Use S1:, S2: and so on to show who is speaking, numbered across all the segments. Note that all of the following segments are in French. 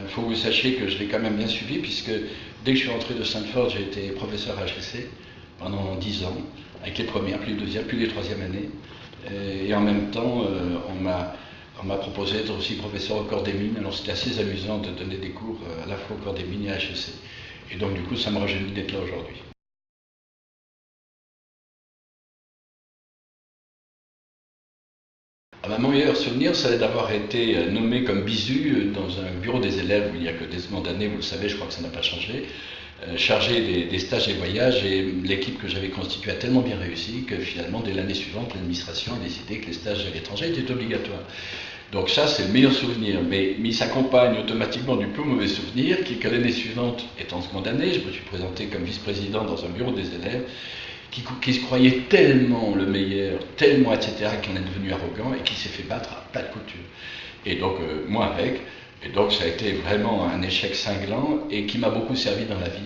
S1: faut que vous sachiez que je l'ai quand même bien suivi, puisque dès que je suis rentré de Stanford, j'ai été professeur à HEC pendant 10 ans, avec les premières, puis les deuxièmes, puis les troisièmes années. Et en même temps, on m'a proposé d'être aussi professeur au corps des mines. Alors c'était assez amusant de donner des cours à la fois au corps des mines et à HEC. Et donc du coup, ça me rajeunit d'être là aujourd'hui. Mon meilleur souvenir, c'est d'avoir été nommé comme bisu dans un bureau des élèves où il n'y a que des secondes d'année, vous le savez, je crois que ça n'a pas changé, chargé des stages et voyages, et l'équipe que j'avais constituée a tellement bien réussi que finalement, dès l'année suivante, l'administration a décidé que les stages à l'étranger étaient obligatoires. Donc ça, c'est le meilleur souvenir, mais il s'accompagne automatiquement du plus mauvais souvenir, qui est que l'année suivante, étant en seconde année, je me suis présenté comme vice-président dans un bureau des élèves, qui se croyait tellement le meilleur, tellement etc., qu'il en est devenu arrogant et qui s'est fait battre à plat de couture. Et donc, moi avec, et donc ça a été vraiment un échec cinglant et qui m'a beaucoup servi dans la vie.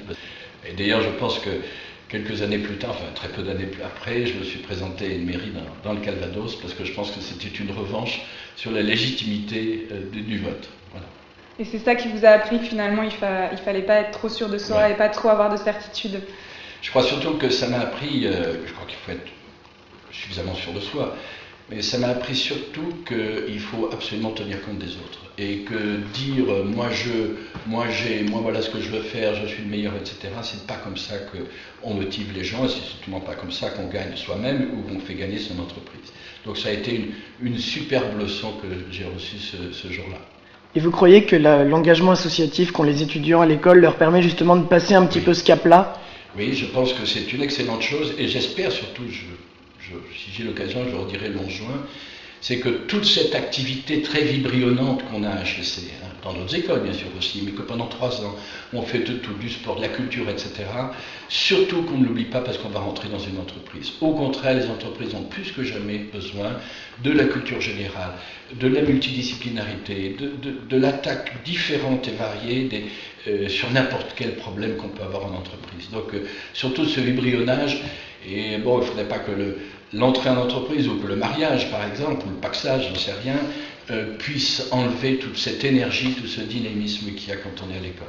S1: Et d'ailleurs, je pense que quelques années plus tard, enfin très peu d'années après, je me suis présenté à une mairie dans le Calvados parce que je pense que c'était une revanche sur la légitimité du vote. Voilà.
S2: Et c'est ça qui vous a appris que finalement il fallait pas être trop sûr de soi et pas trop avoir de certitude.
S1: Je crois surtout que ça m'a appris, je crois qu'il faut être suffisamment sûr de soi, mais ça m'a appris surtout qu'il faut absolument tenir compte des autres. Et que dire moi voilà ce que je veux faire, je suis le meilleur, etc., c'est pas comme ça qu'on motive les gens, et c'est surtout pas comme ça qu'on gagne soi-même ou qu'on fait gagner son entreprise. Donc ça a été une superbe leçon que j'ai reçue ce jour-là.
S3: Et vous croyez que l'engagement associatif qu'ont les étudiants à l'école leur permet justement de passer un petit peu ce cap-là ?
S1: Oui, je pense que c'est une excellente chose et j'espère surtout, si j'ai l'occasion, je le redirai le 11 juin, c'est que toute cette activité très vibrionnante qu'on a à HEC, dans d'autres écoles bien sûr aussi, mais que pendant 3 ans, on fait de tout, du sport, de la culture, etc., surtout qu'on ne l'oublie pas parce qu'on va rentrer dans une entreprise. Au contraire, les entreprises ont plus que jamais besoin de la culture générale, de la multidisciplinarité, de l'attaque différente et variée sur n'importe quel problème qu'on peut avoir en entreprise. Donc surtout ce vibrionnage, et bon, il ne faudrait pas que l'entrée en entreprise ou que le mariage par exemple, ou le paxage, j'en sais rien, puisse enlever toute cette énergie, tout ce dynamisme qu'il y a quand on est à l'école.